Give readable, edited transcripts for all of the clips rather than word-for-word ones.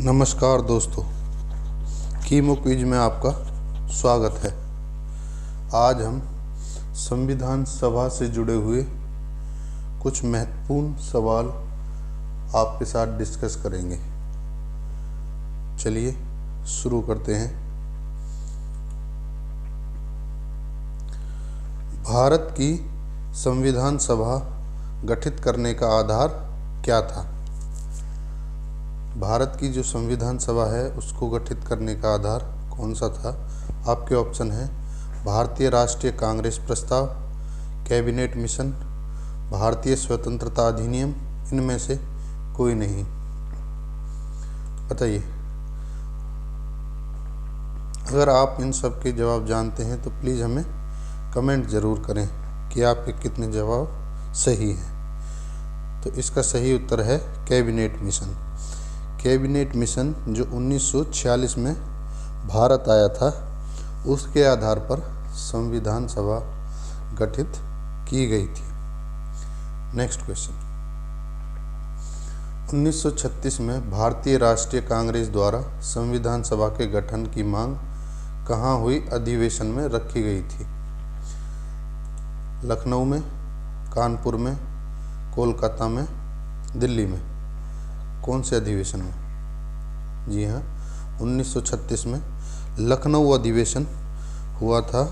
नमस्कार दोस्तों, chemo quiz में आपका स्वागत है। आज हम संविधान सभा से जुड़े हुए कुछ महत्वपूर्ण सवाल आपके साथ डिस्कस करेंगे। चलिए शुरू करते हैं। भारत की संविधान सभा गठित करने का आधार क्या था? भारत की जो संविधान सभा है उसको गठित करने का आधार कौन सा था? आपके ऑप्शन है भारतीय राष्ट्रीय कांग्रेस प्रस्ताव, कैबिनेट मिशन, भारतीय स्वतंत्रता अधिनियम, इनमें से कोई नहीं। बताइए। अगर आप इन सब के जवाब जानते हैं तो प्लीज़ हमें कमेंट ज़रूर करें कि आपके कितने जवाब सही हैं। तो इसका सही उत्तर है कैबिनेट मिशन। कैबिनेट मिशन जो 1946 में भारत आया था, उसके आधार पर संविधान सभा गठित की गई थी। Next question. 1936 में भारतीय राष्ट्रीय कांग्रेस द्वारा संविधान सभा के गठन की मांग कहाँ हुई अधिवेशन में रखी गई थी? लखनऊ में, कानपुर में, कोलकाता में, दिल्ली में? कौन से अधिवेशन में? जी हाँ, 1936 में लखनऊ अधिवेशन हुआ था।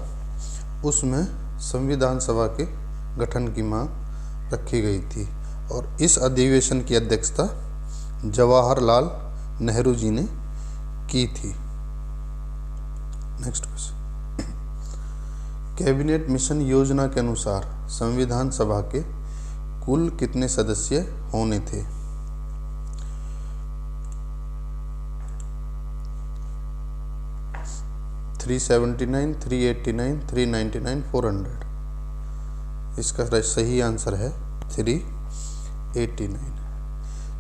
उसमें संविधान सभा के गठन की मांग रखी गई थी और इस अधिवेशन की अध्यक्षता जवाहरलाल नेहरू जी ने की थी। Next question. कैबिनेट मिशन योजना के अनुसार संविधान सभा के कुल कितने सदस्य होने थे? 379, 389, 399, 400। इसका सही आंसर है 389।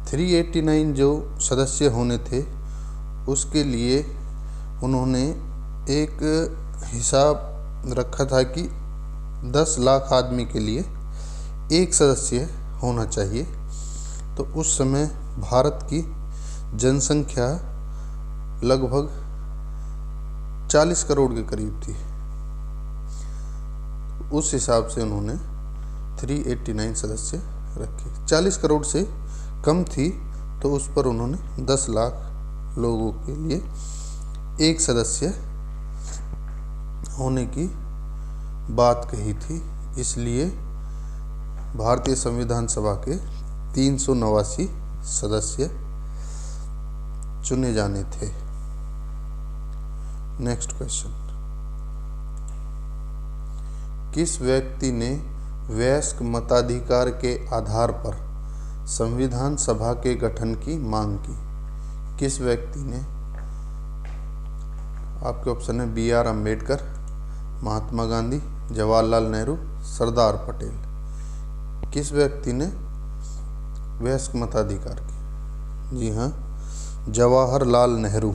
389 जो सदस्य होने थे उसके लिए उन्होंने एक हिसाब रखा था कि 10 लाख आदमी के लिए एक सदस्य होना चाहिए। तो उस समय भारत की जनसंख्या लगभग 40 करोड़ के करीब थी। उस हिसाब से उन्होंने 389 सदस्य रखे। 40 करोड़ से कम थी तो उस पर उन्होंने 10 लाख लोगों के लिए एक सदस्य होने की बात कही थी। इसलिए भारतीय संविधान सभा के 389 सदस्य चुने जाने थे। Next question. किस व्यक्ति ने वयस्क मताधिकार के आधार पर संविधान सभा के गठन की मांग की? किस व्यक्ति ने? आपके ऑप्शन है BR अम्बेडकर, महात्मा गांधी, जवाहरलाल नेहरू, सरदार पटेल। किस व्यक्ति ने वयस्क मताधिकार की? जी हाँ, जवाहरलाल नेहरू।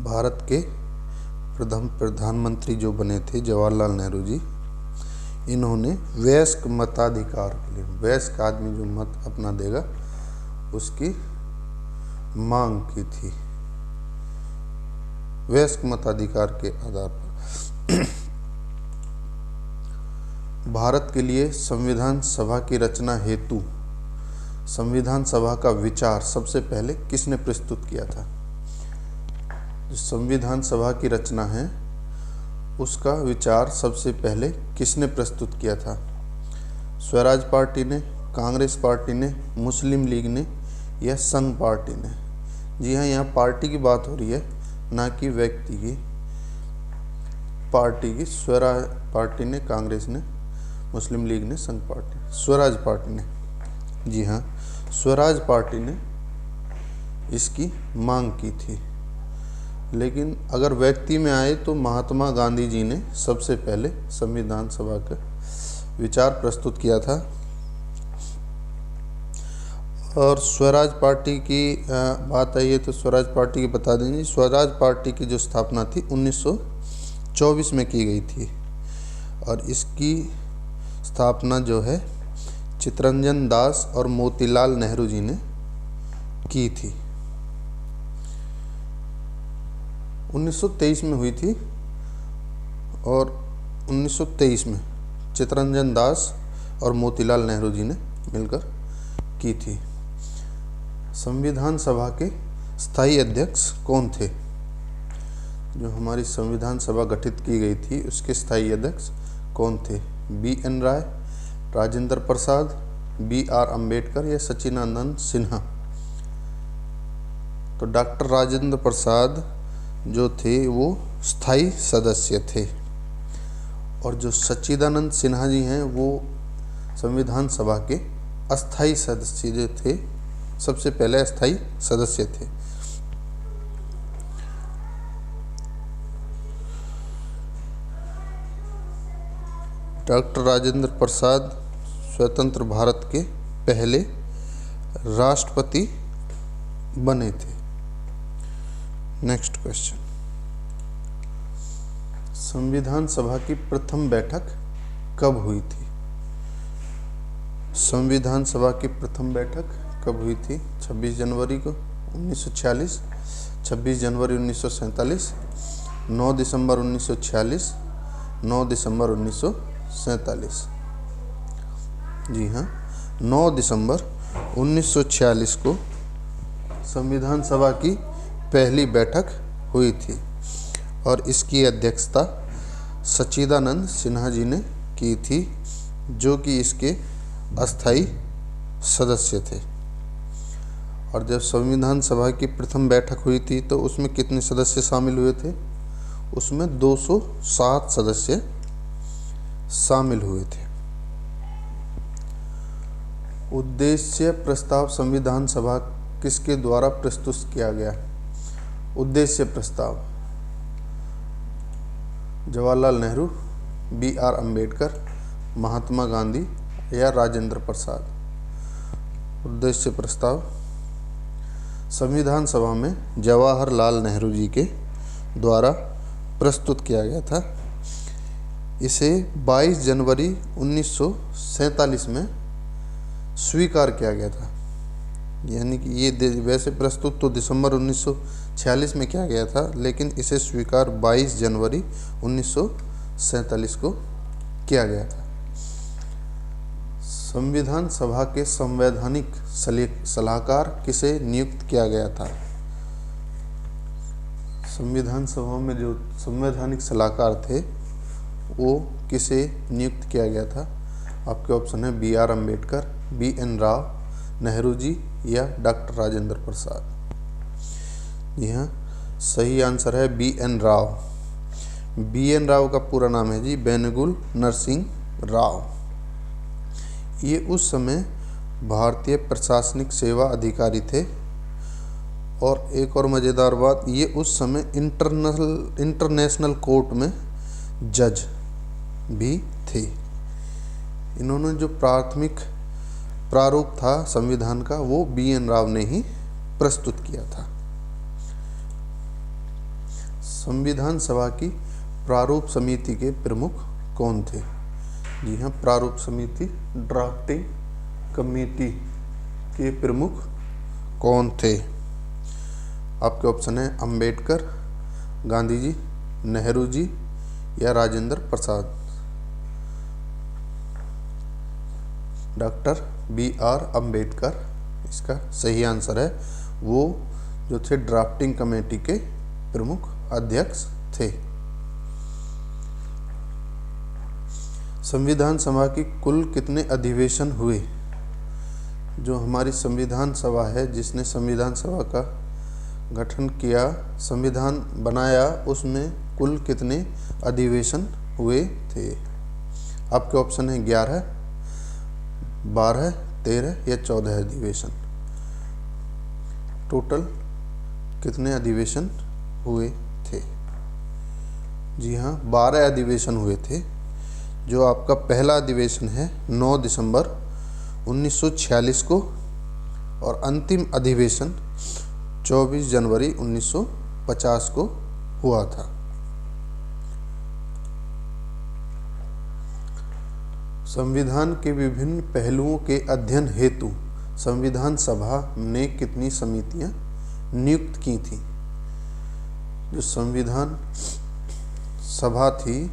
भारत के प्रधानमंत्री जो बने थे जवाहरलाल नेहरू जी, इन्होंने वयस्क मताधिकार के लिए, वयस्क आदमी जो मत अपना देगा उसकी मांग की थी, वयस्क मताधिकार के आधार पर। भारत के लिए संविधान सभा की रचना हेतु संविधान सभा का विचार सबसे पहले किसने प्रस्तुत किया था? जो संविधान सभा की रचना है उसका विचार सबसे पहले किसने प्रस्तुत किया था? स्वराज पार्टी ने, कांग्रेस पार्टी ने, मुस्लिम लीग ने या संघ पार्टी ने? जी हाँ, यहाँ पार्टी की बात हो रही है, ना कि व्यक्ति की। पार्टी की स्वराज पार्टी ने, कांग्रेस ने, मुस्लिम लीग ने, संघ पार्टी, स्वराज पार्टी ने। जी हाँ, स्वराज पार्टी ने इसकी मांग की थी। लेकिन अगर व्यक्ति में आए तो महात्मा गांधी जी ने सबसे पहले संविधान सभा का विचार प्रस्तुत किया था। और स्वराज पार्टी की बात आई है तो स्वराज पार्टी की बता देंगे। स्वराज पार्टी की जो स्थापना थी 1924 में की गई थी और इसकी स्थापना जो है चित्तरंजन दास और मोतीलाल नेहरू जी ने की थी। 1923 में हुई थी और 1923 में चित्तरंजन दास और मोतीलाल नेहरू जी ने मिलकर की थी। संविधान सभा के स्थायी अध्यक्ष कौन थे? जो हमारी संविधान सभा गठित की गई थी उसके स्थायी अध्यक्ष कौन थे? BN राय, राजेंद्र प्रसाद, BR अम्बेडकर या सच्चिदानंद सिन्हा? तो डॉक्टर राजेंद्र प्रसाद जो थे वो स्थायी सदस्य थे और जो सच्चिदानंद सिन्हा जी हैं वो संविधान सभा के अस्थाई सदस्य जो थे, सबसे पहले अस्थाई सदस्य थे। डॉक्टर राजेंद्र प्रसाद स्वतंत्र भारत के पहले राष्ट्रपति बने थे। नेक्स्ट क्वेश्चन, संविधान सभा की प्रथम बैठक कब हुई थी? संविधान सभा की प्रथम बैठक कब हुई थी? 26 जनवरी को 1946, 26 जनवरी 1947, 9 दिसंबर 1946, 9 दिसंबर 1947। जी हाँ, 9 दिसंबर 1946 को संविधान सभा की पहली बैठक हुई थी और इसकी अध्यक्षता सच्चिदानंद सिन्हा जी ने की थी, जो कि इसके अस्थाई सदस्य थे। और जब संविधान सभा की प्रथम बैठक हुई थी तो उसमें कितने सदस्य शामिल हुए थे? उसमें 207 सदस्य शामिल हुए थे। उद्देश्य प्रस्ताव संविधान सभा किसके द्वारा प्रस्तुत किया गया? उद्देश्य प्रस्ताव जवाहरलाल नेहरू, BR अम्बेडकर, महात्मा गांधी या राजेंद्र प्रसाद? उद्देश्य प्रस्ताव संविधान सभा में जवाहरलाल नेहरू जी के द्वारा प्रस्तुत किया गया था। इसे 22 जनवरी 1947 में स्वीकार किया गया था। यानी कि ये वैसे प्रस्तुत तो दिसंबर 1946 में किया गया था, लेकिन इसे स्वीकार 22 जनवरी 1947 को किया गया था। संविधान सभा के संवैधानिक सलाहकार किसे नियुक्त किया गया था? संविधान सभा में जो संवैधानिक सलाहकार थे वो किसे नियुक्त किया गया था? आपके ऑप्शन है BR अम्बेडकर, BN राव, नेहरू जी या डॉक्टर राजेंद्र प्रसाद? जी हाँ, सही आंसर है BN राव। BN राव का पूरा नाम है जी बेनगुल नरसिंह राव। ये उस समय भारतीय प्रशासनिक सेवा अधिकारी थे और एक और मज़ेदार बात, ये उस समय इंटरनेशनल कोर्ट में जज भी थे। इन्होंने जो प्रारूप था संविधान का वो BN राव ने ही प्रस्तुत किया था। संविधान सभा की प्रारूप समिति के प्रमुख कौन थे? जी हाँ, प्रारूप समिति ड्राफ्टिंग कमेटी के प्रमुख कौन थे? आपके ऑप्शन है अंबेडकर, गांधी जी, नेहरू जी या राजेंद्र प्रसाद? डॉक्टर BR अम्बेडकर इसका सही आंसर है। वो जो थे ड्राफ्टिंग कमेटी के प्रमुख अध्यक्ष थे। संविधान सभा की कुल कितने अधिवेशन हुए? जो हमारी संविधान सभा है, जिसने संविधान सभा का गठन किया, संविधान बनाया, उसमें कुल कितने अधिवेशन हुए थे? आपके ऑप्शन है 11, 12, 13 या 14 अधिवेशन। टोटल कितने अधिवेशन हुए थे? जी हाँ, 12 अधिवेशन हुए थे। जो आपका पहला अधिवेशन है 9 दिसंबर 1946 को और अंतिम अधिवेशन 24 जनवरी 1950 को हुआ था। संविधान के विभिन्न पहलुओं के अध्ययन हेतु संविधान सभा ने कितनी समितियां नियुक्त की थी? जो संविधान सभा थी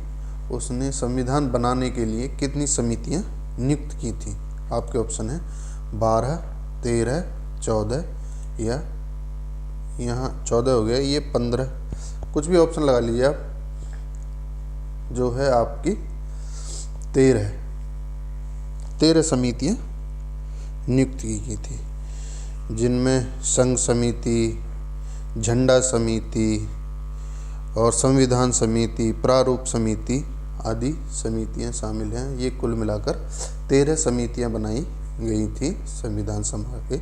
उसने संविधान बनाने के लिए कितनी समितियां नियुक्त की थी? आपके ऑप्शन है 12, 13, 14 या यहाँ 14 हो गया, ये 15, कुछ भी ऑप्शन लगा लीजिए आप। जो है आपकी 13 समितियां नियुक्त की गई थी, जिनमें संघ समिति, झंडा समिति और संविधान समिति, प्रारूप समिति आदि समितियां शामिल हैं। ये कुल मिलाकर 13 समितियां बनाई गई थी संविधान सभा के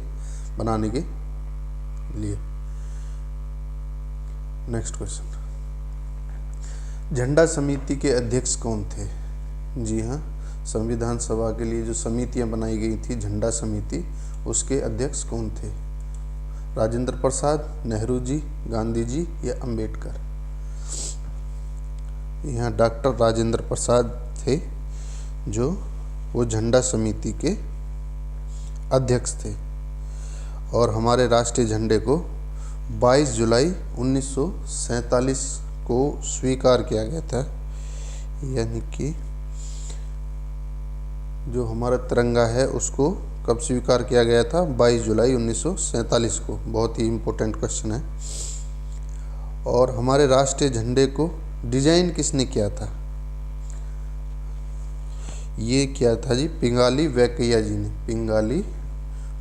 बनाने के लिए। नेक्स्ट क्वेश्चन, झंडा समिति के अध्यक्ष कौन थे? जी हाँ, संविधान सभा के लिए जो समितियां बनाई गई थी झंडा समिति, उसके अध्यक्ष कौन थे? राजेंद्र प्रसाद, नेहरू जी, गांधी जी या अंबेडकर? यहाँ डॉक्टर राजेंद्र प्रसाद थे जो वो झंडा समिति के अध्यक्ष थे। और हमारे राष्ट्रीय झंडे को 22 जुलाई 1947 को स्वीकार किया गया था, यानी कि जो हमारा तिरंगा है उसको कब स्वीकार किया गया था? 22 जुलाई 1947 को। बहुत ही इम्पोर्टेंट क्वेश्चन है। और हमारे राष्ट्रीय झंडे को डिजाइन किसने किया था? ये किया था जी पिंगाली वेंकैया जी ने, पिंगाली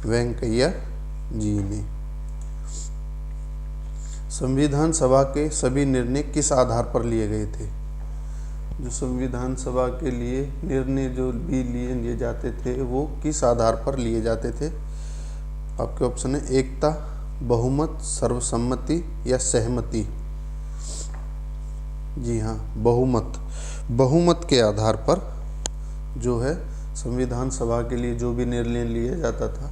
वेंकैया जी ने। संविधान सभा के सभी निर्णय किस आधार पर लिए गए थे? जो संविधान सभा के लिए निर्णय जो भी लिए जाते थे वो किस आधार पर लिए जाते थे? आपके ऑप्शन है एकता, बहुमत, सर्वसम्मति या सहमति। जी हाँ, बहुमत के आधार पर जो है संविधान सभा के लिए जो भी निर्णय लिया जाता था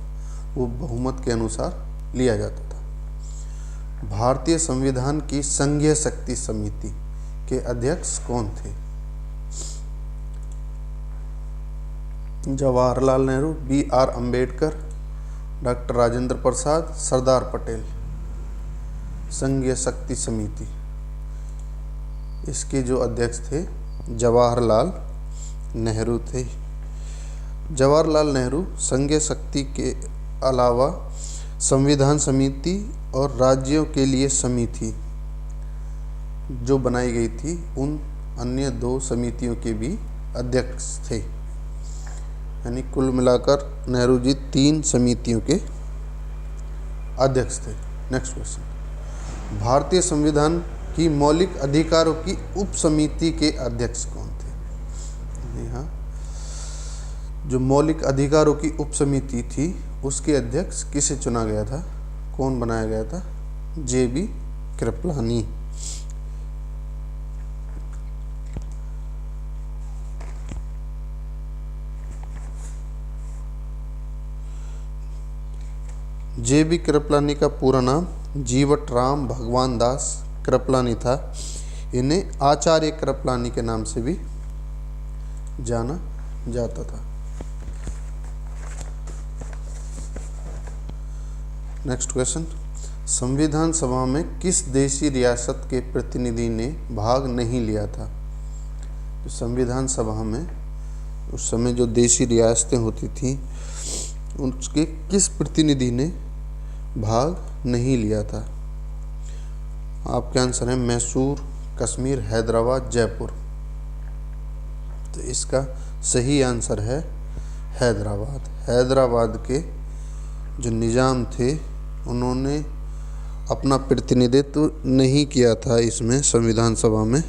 वो बहुमत के अनुसार लिया जाता था। भारतीय संविधान की संघीय शक्ति समिति के अध्यक्ष कौन थे? Jawaharlal Nehru, BR Ambedkar, doctor Rajendra Prasad, Sardar Patel. संघीय शक्ति समिति, इसके जो अध्यक्ष थे जवाहरलाल नेहरू थे। जवाहरलाल नेहरू संघीय शक्ति के अलावा संविधान समिति और राज्यों के लिए समिति जो बनाई गई थी उन अन्य 2 समितियों के भी अध्यक्ष थे। यानी कुल मिलाकर नेहरू जी 3 समितियों के अध्यक्ष थे। नेक्स्ट क्वेश्चन, भारतीय संविधान की मौलिक अधिकारों की उप समिति के अध्यक्ष कौन थे? यहाँ जो मौलिक अधिकारों की उप समिति थी उसके अध्यक्ष किसे चुना गया था? कौन बनाया गया था? JB कृपलानी। JB कृपलानी का पूरा नाम जीवट राम भगवान दास कृपलानी था। इन्हें आचार्य कृपलानी के नाम से भी जाना जाता था। नेक्स्ट क्वेश्चन, संविधान सभा में किस देशी रियासत के प्रतिनिधि ने भाग नहीं लिया था? तो संविधान सभा में उस समय जो देशी रियासतें होती थी उसके किस प्रतिनिधि ने भाग नहीं लिया था? आपके आंसर है मैसूर, कश्मीर, हैदराबाद, जयपुर। तो इसका सही आंसर है हैदराबाद। हैदराबाद के जो निज़ाम थे उन्होंने अपना प्रतिनिधित्व नहीं किया था इसमें संविधान सभा में।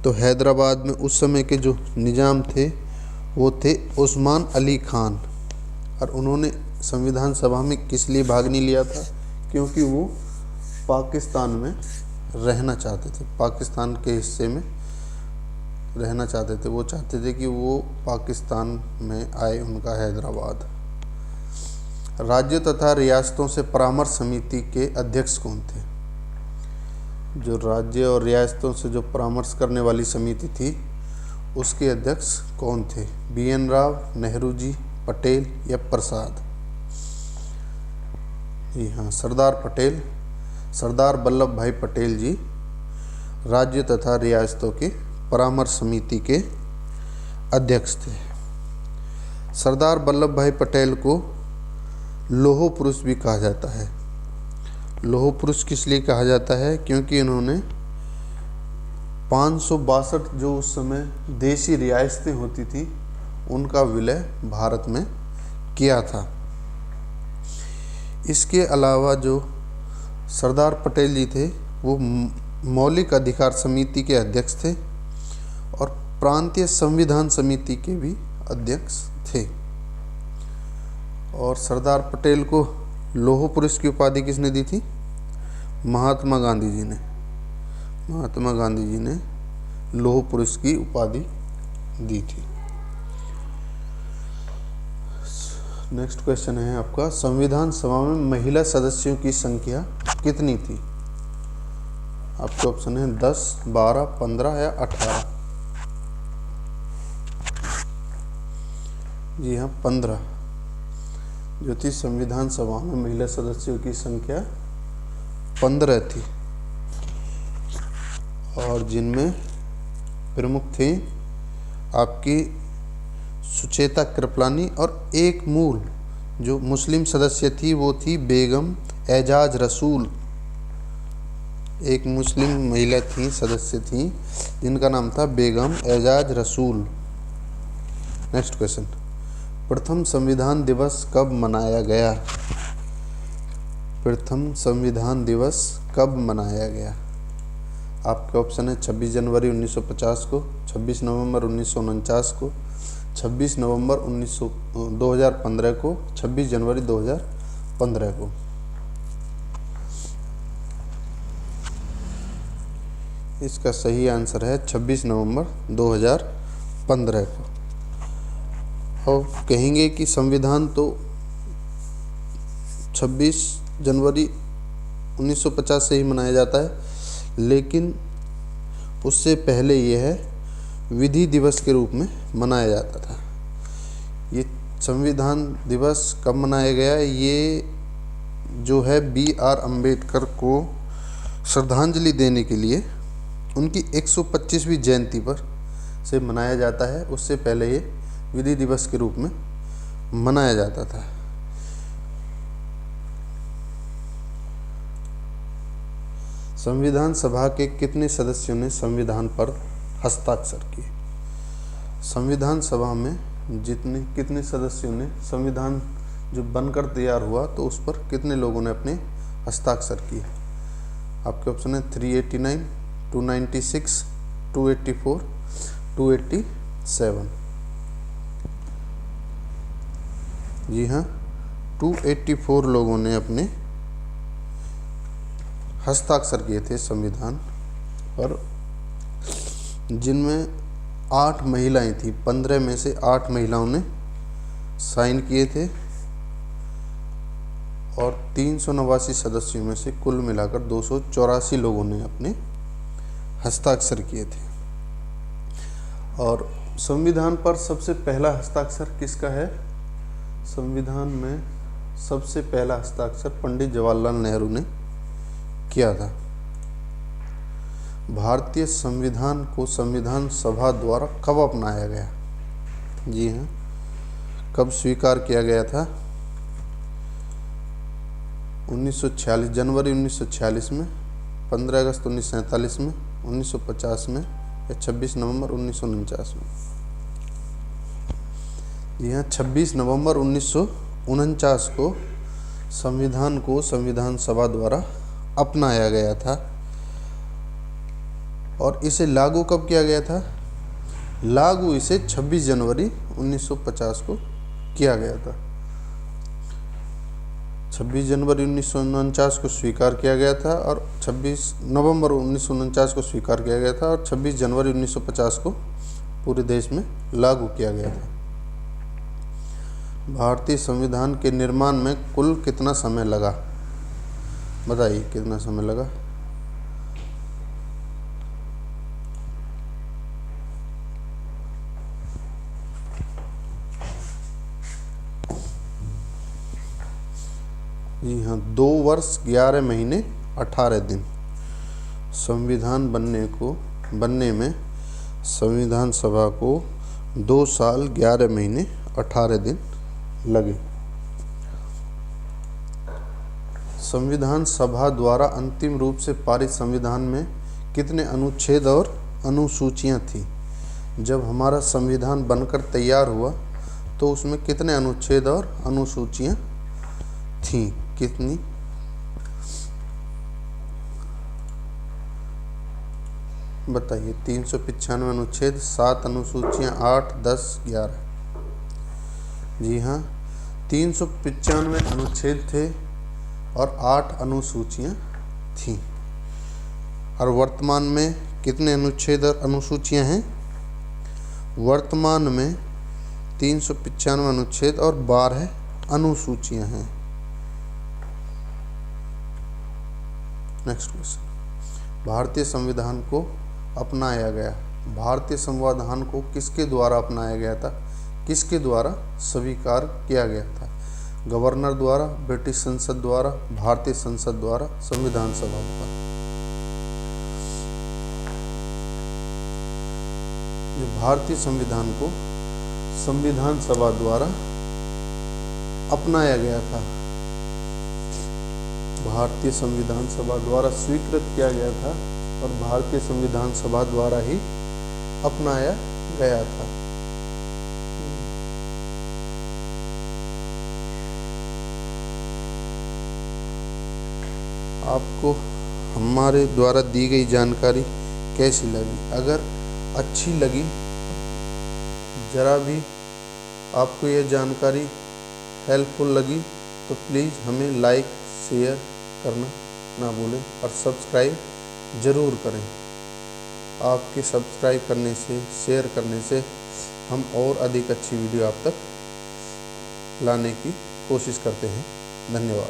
तो हैदराबाद में उस समय के जो निज़ाम थे वो थे उस्मान अली खान। और उन्होंने संविधान सभा में किस लिए भाग नहीं लिया था? क्योंकि वो पाकिस्तान में रहना चाहते थे, पाकिस्तान के हिस्से में रहना चाहते थे। वो चाहते थे कि वो पाकिस्तान में आए उनका हैदराबाद। राज्यों तथा रियासतों से परामर्श समिति के अध्यक्ष कौन थे? जो राज्य और रियासतों से जो परामर्श करने वाली समिति थी उसके अध्यक्ष कौन थे? BN राव, नेहरू जी, पटेल या प्रसाद? जी हाँ, सरदार पटेल सरदार वल्लभ भाई पटेल जी राज्य तथा रियासतों के परामर्श समिति के अध्यक्ष थे। सरदार वल्लभ भाई पटेल को लौह पुरुष भी कहा जाता है। लौह पुरुष किस लिए कहा जाता है? क्योंकि इन्होंने 562 जो उस समय देशी रियासतें होती थी उनका विलय भारत में किया था। इसके अलावा जो सरदार पटेल जी थे वो मौलिक अधिकार समिति के अध्यक्ष थे और प्रांतीय संविधान समिति के भी अध्यक्ष थे। और सरदार पटेल को लौह पुरुष की उपाधि किसने दी थी? महात्मा गांधी जी ने। महात्मा गांधी जी ने लौह पुरुष की उपाधि दी थी। नेक्स्ट क्वेश्चन है आपका, संविधान सभा में महिला सदस्यों की संख्या कितनी थी? आपके ऑप्शन है 10, 12, 15 या 18। जी हाँ, 15 जो थी संविधान सभा में महिला सदस्यों की संख्या 15 थी। और जिनमें प्रमुख थे आपकी सुचेता कृपलानी और एक मूल जो मुस्लिम सदस्य थी वो थी बेगम एजाज रसूल। एक मुस्लिम महिला थी, सदस्य थी, जिनका नाम था बेगम एजाज रसूल। नेक्स्ट क्वेश्चन, प्रथम संविधान दिवस कब मनाया गया? प्रथम संविधान दिवस कब मनाया गया? आपके ऑप्शन है 26 जनवरी 1950 को, 26 नवंबर 1949 को, 26 नवंबर 2015 को, 26 जनवरी 2015 को। इसका सही आंसर है 26 नवंबर 2015 को। और कहेंगे कि संविधान तो 26 जनवरी 1950 से ही मनाया जाता है, लेकिन उससे पहले यह विधि दिवस के रूप में मनाया जाता था। ये संविधान दिवस कब मनाया गया? ये जो है B.R. अम्बेडकर को श्रद्धांजलि देने के लिए उनकी 125वीं जयंती पर से मनाया जाता है। उससे पहले ये विधि दिवस के रूप में मनाया जाता था। संविधान सभा के कितने सदस्यों ने संविधान पर हस्ताक्षर किए? संविधान सभा में कितने सदस्यों ने संविधान जो बनकर तैयार हुआ तो उस पर कितने लोगों ने अपने हस्ताक्षर किए? आपके ऑप्शन है 389, 296, 284, 287। जी हाँ, 284 लोगों ने अपने हस्ताक्षर किए थे संविधान पर, जिनमें 8 महिलाएं थी। 15 में से 8 महिलाओं ने साइन किए थे और 389 सदस्यों में से कुल मिलाकर 284 लोगों ने अपने हस्ताक्षर किए थे। और संविधान पर सबसे पहला हस्ताक्षर किसका है? संविधान में सबसे पहला हस्ताक्षर पंडित जवाहरलाल नेहरू ने किया था। भारतीय संविधान को संविधान सभा द्वारा कब अपनाया गया? जी हाँ, कब स्वीकार किया गया था? 1946, जनवरी 1946 में, 15 अगस्त 1947 में, 1950 में या 26 नवंबर 1949 में? जी हाँ, 26 नवंबर 1949 को संविधान सभा द्वारा अपनाया गया था। और इसे लागू कब किया गया था? लागू इसे 26 जनवरी 1950 को किया गया था। 26 जनवरी 1949 को स्वीकार किया गया था और 26 नवंबर 1949 को स्वीकार किया गया था और 26 जनवरी 1950 को पूरे देश में लागू किया गया था। भारतीय संविधान के निर्माण में कुल कितना समय लगा? बताइए कितना समय लगा? जी हाँ, 2 वर्ष 11 महीने 18 दिन। संविधान बनने में संविधान सभा को 2 साल 11 महीने 18 दिन लगे। संविधान सभा द्वारा अंतिम रूप से पारित संविधान में कितने अनुच्छेद और अनुसूचियां थी? जब हमारा संविधान बनकर तैयार हुआ तो उसमें कितने अनुच्छेद और अनुसूचियां थी? कितनी? बताइए। 395 अनुच्छेद, 7 अनुसूचियां, 8, 10, 11। जी हाँ, 395 अनुच्छेद थे और 8 अनुसूचियां थीं। और वर्तमान में कितने अनुच्छेद और अनुसूचियां हैं? वर्तमान में 395 अनुच्छेद और 12 अनुसूचियां हैं। Next question. भारतीय संविधान को अपनाया गया। भारतीय संविधान को किसके द्वारा अपनाया गया था? किसके द्वारा स्वीकार किया गया था? गवर्नर द्वारा, ब्रिटिश संसद द्वारा, भारतीय संसद द्वारा, संविधान सभा द्वारा। जो भारतीय संविधान को संविधान सभा द्वारा अपनाया गया था, भारतीय संविधान सभा द्वारा स्वीकृत किया गया था और भारतीय संविधान सभा द्वारा ही अपनाया गया था। आपको हमारे द्वारा दी गई जानकारी कैसी लगी? अगर अच्छी लगी, जरा भी आपको यह जानकारी हेल्पफुल लगी तो प्लीज़ हमें लाइक शेयर करना ना भूलें और सब्सक्राइब ज़रूर करें। आपके सब्सक्राइब करने से, शेयर करने से हम और अधिक अच्छी वीडियो आप तक लाने की कोशिश करते हैं। धन्यवाद।